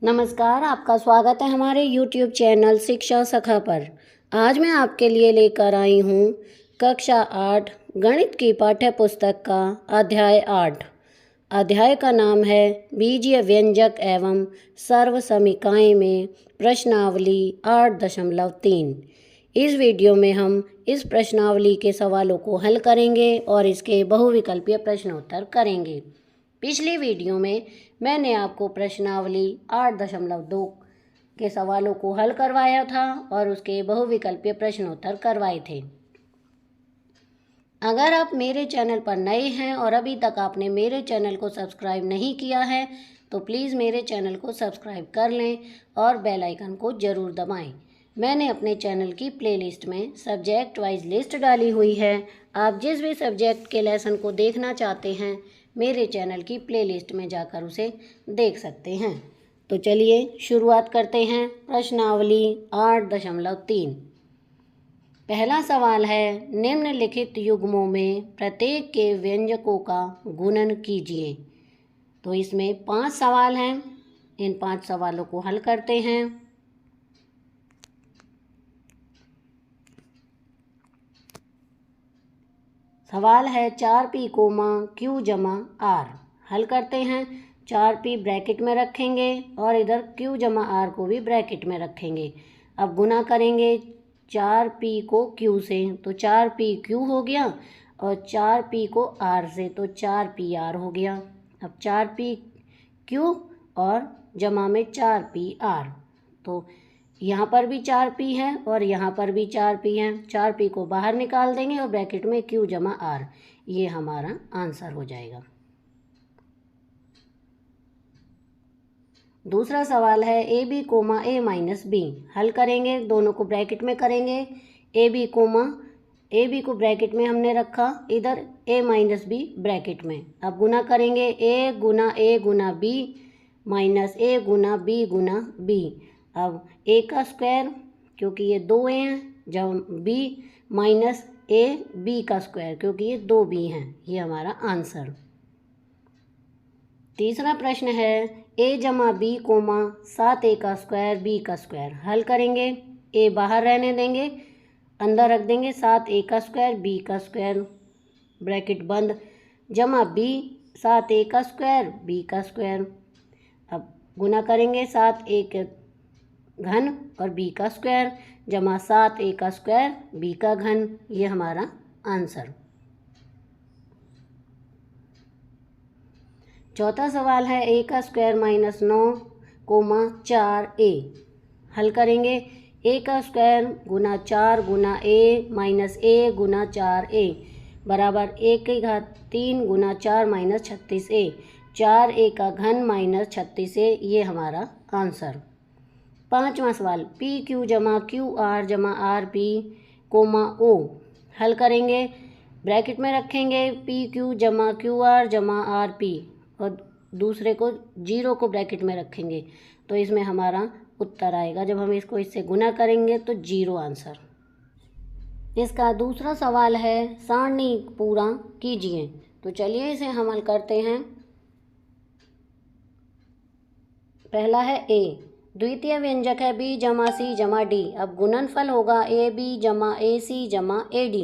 नमस्कार, आपका स्वागत है हमारे YouTube चैनल शिक्षा सखा पर। आज मैं आपके लिए लेकर आई हूँ कक्षा 8 गणित की पाठ्य पुस्तक का अध्याय 8। अध्याय का नाम है बीजीय व्यंजक एवं सर्व समीकाएँ में प्रश्नावली 8.3। इस वीडियो में हम इस प्रश्नावली के सवालों को हल करेंगे और इसके बहुविकल्पीय प्रश्नोत्तर करेंगे। पिछली वीडियो में मैंने आपको प्रश्नावली 8.2 के सवालों को हल करवाया था और उसके बहुविकल्पीय प्रश्नोत्तर करवाए थे। अगर आप मेरे चैनल पर नए हैं और अभी तक आपने मेरे चैनल को सब्सक्राइब नहीं किया है तो प्लीज़ मेरे चैनल को सब्सक्राइब कर लें और बेल आइकन को ज़रूर दबाएं। मैंने अपने चैनल की प्लेलिस्ट में सब्जेक्ट वाइज लिस्ट डाली हुई है। आप जिस भी सब्जेक्ट के लेसन को देखना चाहते हैं मेरे चैनल की प्लेलिस्ट में जाकर उसे देख सकते हैं। तो चलिए शुरुआत करते हैं प्रश्नावली 8.3। पहला सवाल है, निम्नलिखित युग्मों में प्रत्येक के व्यंजकों का गुणन कीजिए। तो इसमें 5 सवाल हैं। इन 5 सवालों को हल करते हैं। सवाल है 4p, q जमा r। हल करते हैं। 4p ब्रैकेट में रखेंगे और इधर q जमा r को भी ब्रैकेट में रखेंगे। अब गुना करेंगे 4p को q से तो 4p q हो गया और 4p को r से तो 4pr हो गया। अब 4p q और जमा में 4pr, तो यहाँ पर भी 4p है और यहाँ पर भी 4p है। 4p को बाहर निकाल देंगे और ब्रैकेट में q जमा r, ये हमारा आंसर हो जाएगा। दूसरा सवाल है ab, a माइनस b। हल करेंगे, दोनों को ब्रैकेट में करेंगे। ab को ब्रैकेट में हमने रखा, इधर a माइनस b ब्रैकेट में। अब गुना करेंगे a Guna b minus a Guna b। अब a का स्क्वायर, क्योंकि ये 2 a हैं, जब b माइनस a b का स्क्वायर, क्योंकि ये 2 b हैं। ये हमारा आंसर। तीसरा प्रश्न है a जमा b, 7a का स्क्वायर b का स्क्वायर। हल करेंगे, a बाहर रहने देंगे, अंदर रख देंगे 7a का स्क्वायर b का स्क्वायर ब्रैकेट बंद, जमा b 7a का स्क्वायर b का स्क्वायर। अब गुना करेंगे 7a के घन और b का स्क्वायर जमा 7a का स्क्वायर b का घन। ये हमारा आंसर। चौथा सवाल है a का स्क्वायर माइनस 9, 4a। हल करेंगे, a का square Guna 4 Guna a minus a Guna 4a बराबर a की घात 3 गुना 4 माइनस 36a, 4a का घन माइनस 36a। ये हमारा आंसर। पांचवा सवाल p q जमा QR जमा RP, o। हल करेंगे, ब्रैकेट में रखेंगे p q जमा QR जमा RP और दूसरे को 0 को ब्रैकेट में रखेंगे, तो इसमें हमारा उत्तर आएगा। जब हम इसको इससे गुना करेंगे तो 0 आंसर। इसका दूसरा सवाल है सारणी पूरा कीजिए। तो चलिए इसे हम हल करते हैं। पहला है a, द्वितीय व्यंजक है b जमा c जमा d। अब गुणनफल होगा ab जमा ac जमा ad।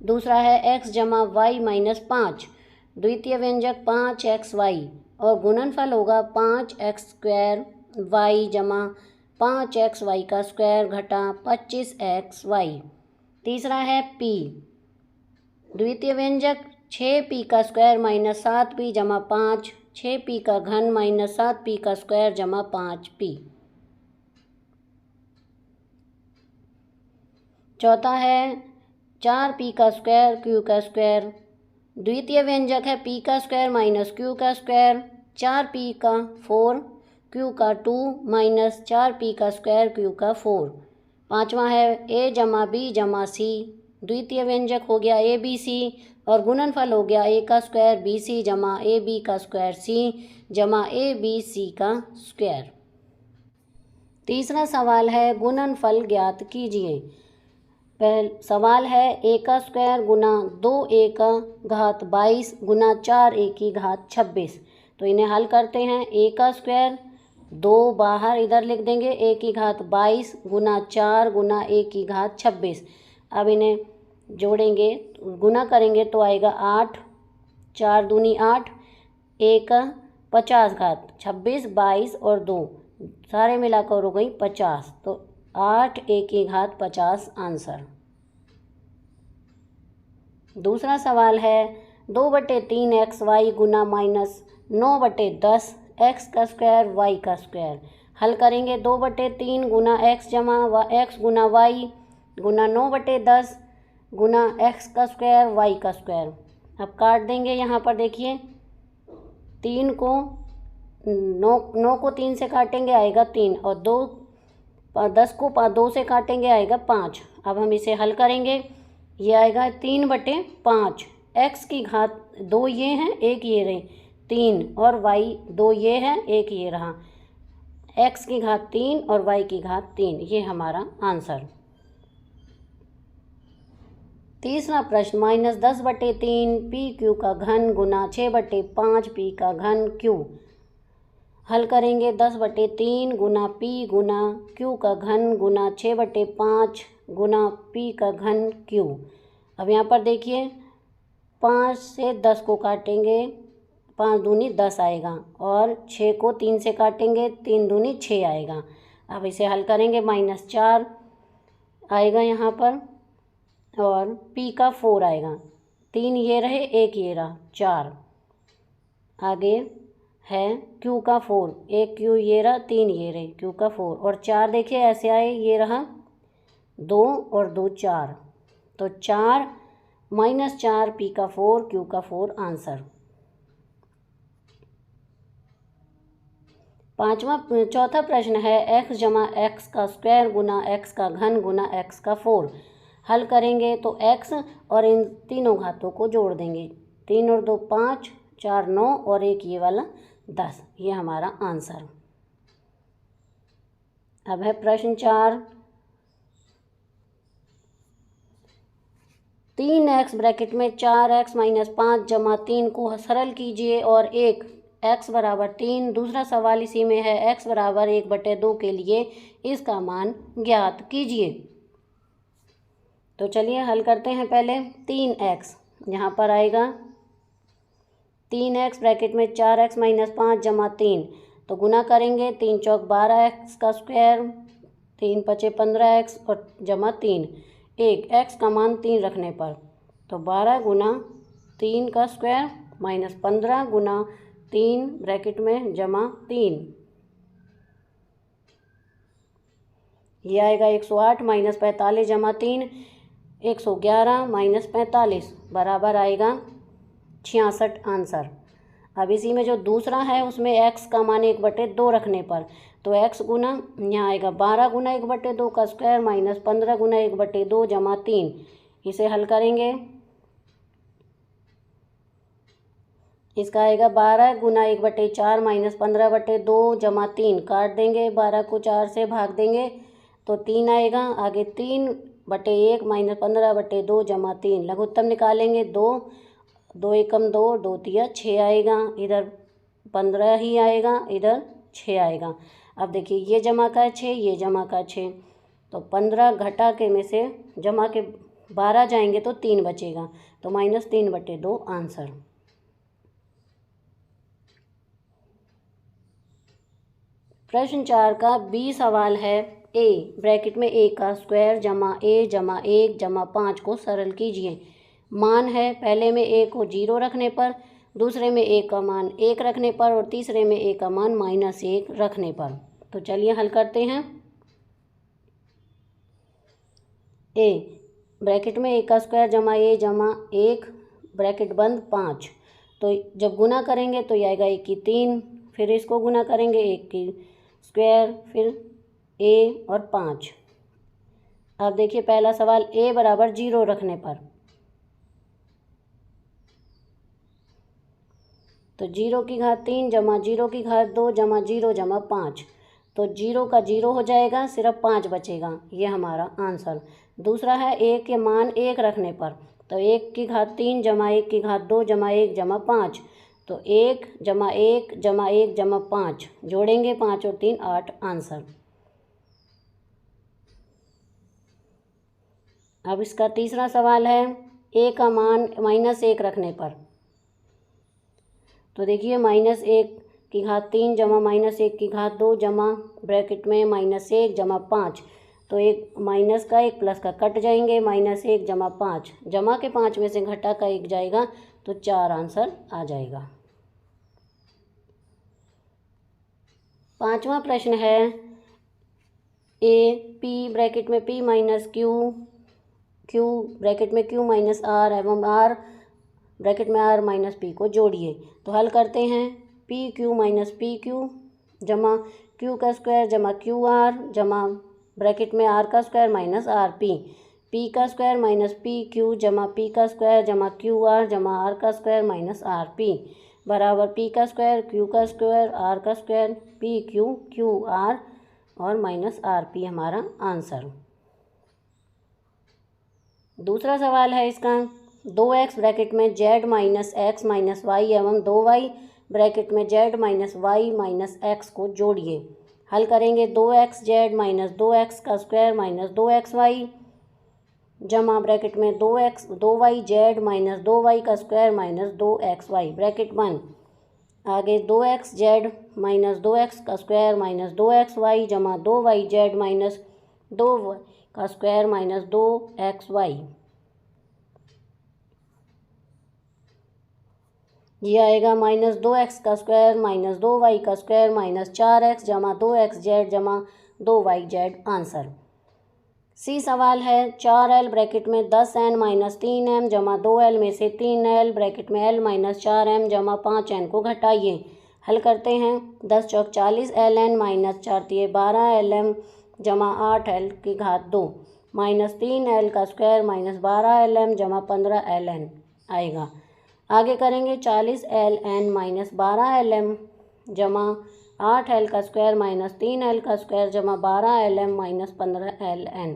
दूसरा है x जमा y माइनस 5, द्वितीय व्यंजक 5xy और गुणनफल होगा 5x स्क्वायर y जमा 5xy का स्क्वायर घटा 25xy। तीसरा है p, द्वितीय व्यंजक 6p का स्क्वायर माइनस 7p जमा 5, 6p का घन माइनस 7p का स्क्वायर जमा 5p। चौथा है 4p का स्क्वायर q का स्क्वायर, द्वितीय व्यंजक है p का स्क्वायर माइनस q का स्क्वायर, 4p का 4 q का 2 माइनस 4p का स्क्वायर q का 4। पांचवा है a जमा b जमा c, द्वितीय व्यंजक हो गया abc और गुणनफल हो गया a का स्क्वायर bc जमा ab का स्क्वायर c जमा abc का स्क्वायर। तीसरा सवाल है गुणनफल ज्ञात कीजिए। सवाल है a का स्क्वायर गुना 2a का घात 22 गुना 4a की घात 26। तो इन्हें हल करते हैं। a का स्क्वायर 2 बाहर इधर लिख देंगे, a की घात 22 गुना 4 गुना a की घात 26। अब इन्हें जोड़ेंगे, गुना करेंगे तो आएगा 8, 4 दूनी 8, a का 50 घात 26, 22 और 2 सारे मिलाकर हो गई 50। तो 8 a की घात 50 आंसर। दूसरा सवाल है 2/3 XY गुना -9/10 x का स्क्वायर y का स्क्वायर। हल करेंगे 2/3 गुना x जमा x गुना y गुना 9/10 गुना x का स्क्वायर y का स्क्वायर। अब काट देंगे, यहाँ पर देखिए 3 को 9 को 3 से काटेंगे आएगा 3 और 10 को 2 से काटेंगे आएगा 5। अब हम इसे हल करेंगे, ये आएगा 3/5। x की घात 2 ये हैं, एक ये रहे 3 और y 2 ये हैं, एक ये रहा। x की घात 3 और y की घात 3, ये हमारा आंसर। तीसरा प्रश्न -10/3 PQ का घन गुना 6/5 P का घन Q। हल करेंगे 10/3 गुना P गुना Q का घन गुना 6/5 गुना P का घन Q। अब यहाँ पर देखिए 5 से 10 को काटेंगे, 5 दूनी 10 आएगा और 6 को 3 से काटेंगे, 3 दूनी 6 आएगा। अब इसे हल करेंगे, -4 आएगा यहाँ पर और P का 4 आएगा। 3 ये रहे, एक ये रहा 4। आगे है Q का 4, एक Q ये रहा, 3 ये रहे, Q का 4 और 4 देखिए ऐसे आए, ये रहा 2 और 2 4। तो 4 -4 P का 4 Q का 4 आंसर। चौथा प्रश्न है x जमा x का स्क्वायर गुना x का घन गुना x का 4। हल करेंगे तो x और इन तीनों घातों को जोड़ देंगे, 3 और 2 5, 4 9 और एक ये वाला 10, ये हमारा आंसर। अब है प्रश्न 4, 3x ब्रैकेट में 4x - 5 जमा 3 को सरल कीजिए और एक x बराबर 3। दूसरा सवाल इसी में है, x बराबर 1/2 के लिए इसका मान ज्ञात कीजिए। तो चलिए हल करते हैं। पहले 3x यहाँ पर आएगा, 3x ब्रैकेट में 4x - 5 जमा 3, तो गुना करेंगे 3 चौक 12x का स्क्वायर, 3 पचे 15x और जमा 3, एक x का मान 3 रखने पर, तो 12 गुना 3 का स्क्वायर -15 गुना 3 ब्रैकेट में जमा 3, ये आएगा 108 - 45 जमा 3, 111 - 45 बराबर आएगा 66 आंसर। अब इसी में जो दूसरा है उसमें x का मान 1/2 रखने पर, तो x गुना यहाँ आएगा 12 गुना 1/2 का स्क्वायर -15 गुना 1/2 जमा 3, इसे हल करेंगे, इसका आएगा 12 गुना 1/4 -15/2 जमा 3, काट देंगे, 12 को 4 से भाग देंगे तो 3 आएगा। आगे 3/1 -15/2 जमा 3, लघुत्तम निकालेंगे, 2 एकम 2, 2 तिया 6 आएगा, इधर 15 ही आएगा, इधर 6 आएगा। अब देखिए ये जमा का 6, ये जमा का 6, तो 15 घटा के में से जमा के 12 जाएंगे तो 3 बचेगा, तो -3/2 आंसर। प्रश्न 4 का बी सवाल है, a ब्रैकेट में a का स्क्वायर जमा a जमा 1 जमा 5 को सरल कीजिए। मान है पहले में a को 0 रखने पर, दूसरे में a का मान 1 रखने पर और तीसरे में a का मान -1 रखने पर। तो चलिए हल करते हैं। a ब्रैकेट में a का स्क्वायर जमा a जमा 1 ब्रैकेट बंद 5, तो जब गुना करेंगे तो ये आएगा 1 की 3, फिर इसको गुना करेंगे 1 की स्क्वायर, फिर a और 5। अब देखिए पहला सवाल a बराबर 0 रखने पर, तो 0 की घात 3 जमा 0 की घात 2 जमा 0 जमा 5, तो 0 का 0 हो जाएगा, सिर्फ 5 बचेगा, ये हमारा आंसर। दूसरा है a के मान 1 रखने पर, तो 1 की घात 3 जमा 1 की घात 2 जमा 1 जमा 5, तो 1 जमा 1 जमा 1 जमा 5 जोड़ेंगे, 5 और 3 8 आंसर। अब इसका तीसरा सवाल है a का मान -1 रखने पर। तो देखिए -1 की घात 3 जमा -1 की घात 2 जमा ब्रैकेट में -1 जमा 5, तो एक माइनस का एक प्लस का कट जाएंगे, -1 जमा 5 जमा के 5 में से घटा का 1 जाएगा, तो 4 आंसर आ जाएगा। पांचवा प्रश्न है ए पी ब्रैकेट में p माइनस क्यू ब्रैकेट में q माइनस आर एवं r ब्रैकेट में r माइनस पी को जोड़िए। तो हल करते हैं, P Q minus P Q जमा क्यू का स्क्वायर जमा क्यू आर जमा ब्रैकेट में r का स्क्वायर माइनस आर पी का स्क्वायर माइनस पी क्यू जमा पी का स्क्वायर जमा क्यू आर जमा आर का स्क्वायर माइनस आर पी बराबर पी का स्क्वायर क्यू का स्क्वायर आर का स्क्वायर पी क्यू आर और माइनस आर पी हमारा आंसर। दूसरा सवाल है इसका, 2x ब्रैकेट में z minus x minus y एवं 2y ब्रैकेट में z minus y minus x को जोड़िए। हल करेंगे, 2xz माइनस 2x का स्क्वायर माइनस 2xy जमा ब्रैकेट में 2yz माइनस 2y का स्क्वायर माइनस 2xy ब्रैकेट बंद। आगे 2xz माइनस 2x का स्क्वायर माइनस 2xy जमा 2yz माइनस 2y का स्क्वायर माइनस 2xy। ये आएगा -2x का स्क्वायर माइनस 2y का स्क्वायर माइनस 4x जमा 2xz जमा 2yz आंसर। सी सवाल है, 4l ब्रैकेट में 10n माइनस 3m जमा 2l में से 3l ब्रैकेट में l माइनस 4m जमा 5n को घटाइए। हल करते हैं, 10 चौक 40 ln माइनस 4 तिये 12 lm जमा 8l की घात 2 माइनस 3l का स्क्वायर माइनस 12 lm जमा 15 ln आएगा। आगे करेंगे, 40 ln माइनस 12 lm जमा 8l का स्क्वायर माइनस 3l का स्क्वायर जमा 12 lm माइनस 15 ln।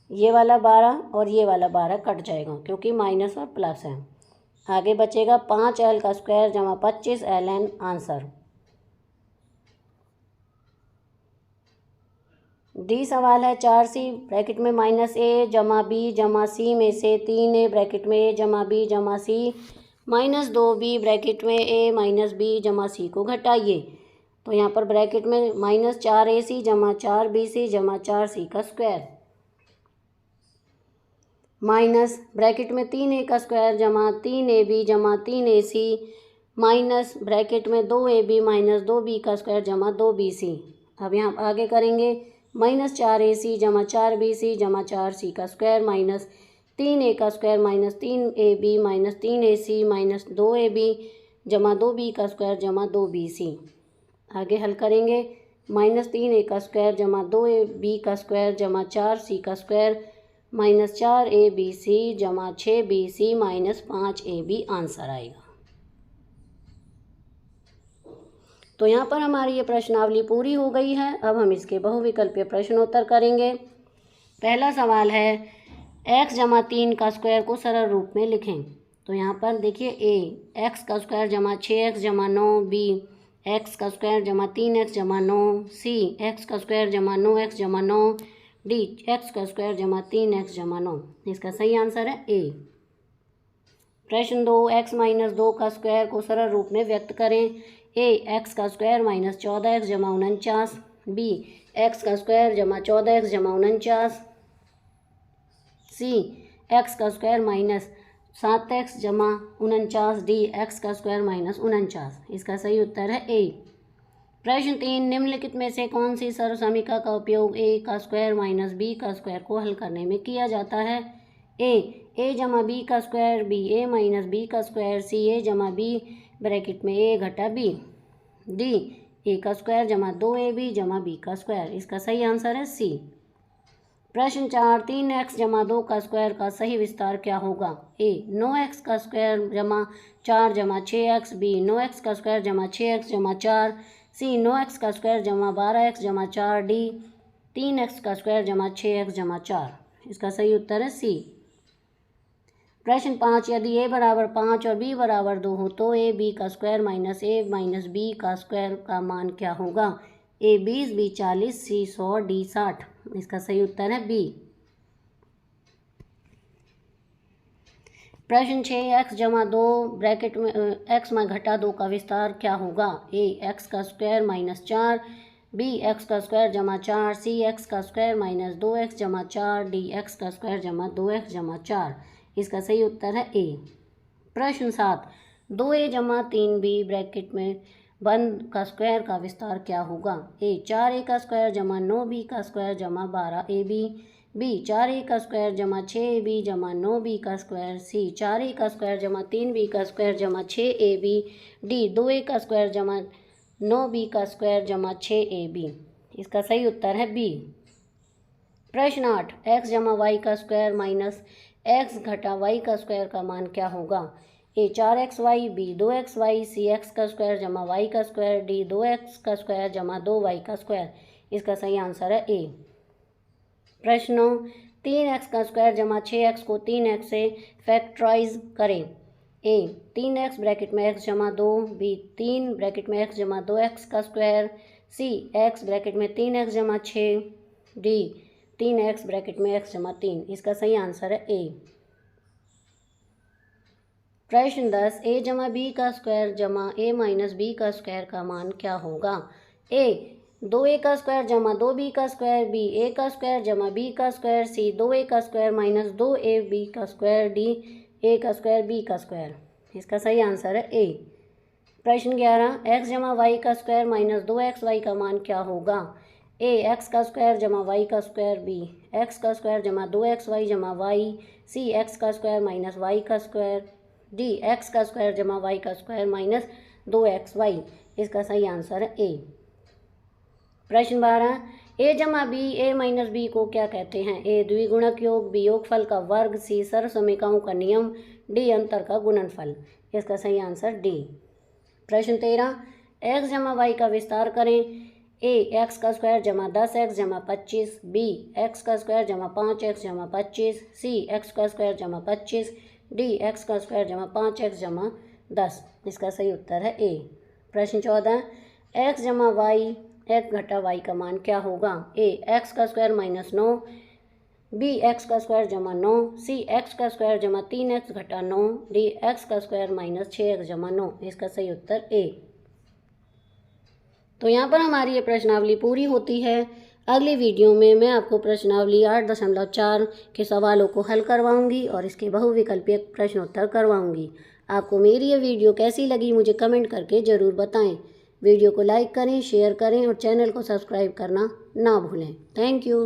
ये वाला 12 और ये वाला 12 कट जाएगा क्योंकि माइनस और प्लस है। आगे बचेगा 5l का स्क्वायर जमा 25 ln आंसर। डी सवाल है, 4c ब्रैकेट में -a जमा b जमा c में से 3a ब्रैकेट में a जमा b जमा c माइनस 2b ब्रैकेट में a माइनस b जमा c को घटाइए। तो यहाँ पर ब्रैकेट में -4ac जमा 4bc जमा 4c का स्क्वायर माइनस ब्रैकेट में 3a का स्क्वायर जमा 3ab जमा 3ac माइनस ब्रैकेट में 2ab माइनस 2b का स्क्वायर जमा 2bc। अब यहाँ आगे करेंगे, -4ac जमा 4bc जमा 4c का स्क्वायर माइनस 3a का square minus 3ab minus 3ac minus 2ab जमा 2b का स्क्वायर जमा 2bc। आगे हल करेंगे, -3a का स्क्वायर जमा 2ab का स्क्वायर जमा 4c का स्क्वायर माइनस 4abc जमा 6bc माइनस 5ab आंसर आएगा। तो यहाँ पर हमारी ये प्रश्नावली पूरी हो गई है। अब हम इसके बहुविकल्पीय प्रश्नोत्तर करेंगे। पहला सवाल है, x जमा 3 का स्क्वायर को सरल रूप में लिखें। तो यहाँ पर देखिए, a x का स्क्वायर जमा 6x जमा 9, b x का स्क्वायर जमा 3x जमा 9, c x का स्क्वायर जमा 9x जमा 9, d x का स्क्वायर जमा 3x जमा 9। इसका सही आंसर है a। प्रश्न 2, x माइनस 2 का स्क्वायर को सरल रूप में व्यक्त करें। a x का स्क्वायर माइनस 14x जमा 49, b x का स्क्वायर जमा 14x जमा 49, c x का स्क्वायर माइनस 7x जमा 49, d x का स्क्वायर माइनस 49। इसका सही उत्तर है a। प्रश्न 3, निम्नलिखित में से कौन सी सरल समीकरण का उपयोग a का स्क्वायर माइनस b का स्क्वायर को हल करने में किया जाता है। a जमा b का square b a minus b का स्क्वायर c a जमा b ब्रैकेट में a घटा b, d a का स्क्वायर जमा 2ab जमा b का स्क्वायर। इसका सही आंसर है c। प्रश्न 4, 3x जमा 2 का स्क्वायर का सही विस्तार क्या होगा। a 9x का स्क्वायर जमा 4 जमा 6x, b 9x का स्क्वायर जमा 6x जमा 4, c 9x का स्क्वायर जमा 12x जमा 4, d 3x का स्क्वायर जमा 6x जमा 4। इसका सही उत्तर है c। प्रश्न 5, यदि a बराबर 5 और b बराबर 2 हो तो a b का square minus a minus b का स्क्वायर का मान क्या होगा? a 20, b 40, c 100, d 60। इसका सही उत्तर है b। प्रश्न 6, x जमा 2 ब्रैकेट में x में घटा 2 का विस्तार क्या होगा? a x का स्क्वायर माइनस 4, b x का स्क्वायर जमा 4, c x का स्क्वायर माइनस 2x जमा 4, d x का स्क्वायर जमा 2x जमा 4। इसका सही उत्तर है ए। प्रश्न 7, 2a जमा 3b ब्रैकेट में बंद का स्क्वायर का विस्तार क्या होगा? a 4a का स्क्वायर जमा 9b का स्क्वायर जमा 12ab, b 4a का स्क्वायर जमा 6ab जमा 9b का स्क्वायर, c 4a का स्क्वायर जमा 3b का स्क्वायर जमा 6ab, d 2a का स्क्वायर जमा 9b का स्क्वायर जमा 6ab। इसका सही उत्तर है बी। प्रश्न 8, x जमा वाई का स्क्वायर माइनस x घटा वाई का स्क्वायर का मान क्या होगा? a 4xy, b 2xy, c x का स्क्वायर जमा वाई का स्क्वायर, d 2x का स्क्वायर जमा 2y का स्क्वायर। इसका सही आंसर है ए। प्रश्न 9, 3x का स्क्वायर जमा 6x को 3x से फैक्टराइज करें। a 3x ब्रैकेट में x जमा 2, b 3 ब्रैकेट में x जमा 2x का स्क्वायर, c x ब्रैकेट में 3x जमा 6, d 3x ब्रैकेट में x जमा 3। इसका सही आंसर है ए। प्रश्न 10, a जमा b का स्क्वायर जमा a माइनस b का स्क्वायर का मान क्या होगा? a 2a का स्क्वायर जमा 2b का स्क्वायर, b a का स्क्वायर जमा b का स्क्वायर, c 2a का स्क्वायर माइनस 2ab का स्क्वायर, d a का स्क्वायर b का स्क्वायर। इसका सही आंसर है ए। प्रश्न 11, x जमा y का स्क्वायर माइनस 2xy का मान क्या होगा? a x का स्क्वायर जमा y का स्क्वायर, b x का स्क्वायर जमा 2xy जमा y, c x का स्क्वायर माइनस y का स्क्वायर, d x का स्क्वायर जमा y का स्क्वायर माइनस 2xy। इसका सही आंसर है ए। प्रश्न 12, a जमा b a माइनस b को क्या कहते हैं? a द्विगुणक योग, b योगफल का वर्ग, c सर्वसमीकरणों का नियम, d अंतर का गुणनफल। इसका सही आंसर डी। प्रश्न 13, x जमा y का विस्तार करें। a x का स्क्वायर जमा 10x जमा 25, b x का स्क्वायर जमा 5x जमा 25, c x का स्क्वायर जमा 25, d x का स्क्वायर जमा 5x जमा 10। इसका सही उत्तर है ए। प्रश्न 14, x जमा y x घटा y का मान क्या होगा? a x का स्क्वायर माइनस 9, b x का स्क्वायर जमा 9, c x का स्क्वायर जमा 3x घटा 9, d x का स्क्वायर माइनस 6x जमा 9। इसका सही उत्तर ए। तो यहाँ पर हमारी ये प्रश्नावली पूरी होती है। अगली वीडियो में मैं आपको प्रश्नावली 8.4 के सवालों को हल करवाऊंगी और इसके बहुविकल्पीय प्रश्नोत्तर करवाऊंगी। आपको मेरी ये वीडियो कैसी लगी मुझे कमेंट करके ज़रूर बताएं। वीडियो को लाइक करें, शेयर करें और चैनल को सब्सक्राइब करना ना भूलें। Thank you.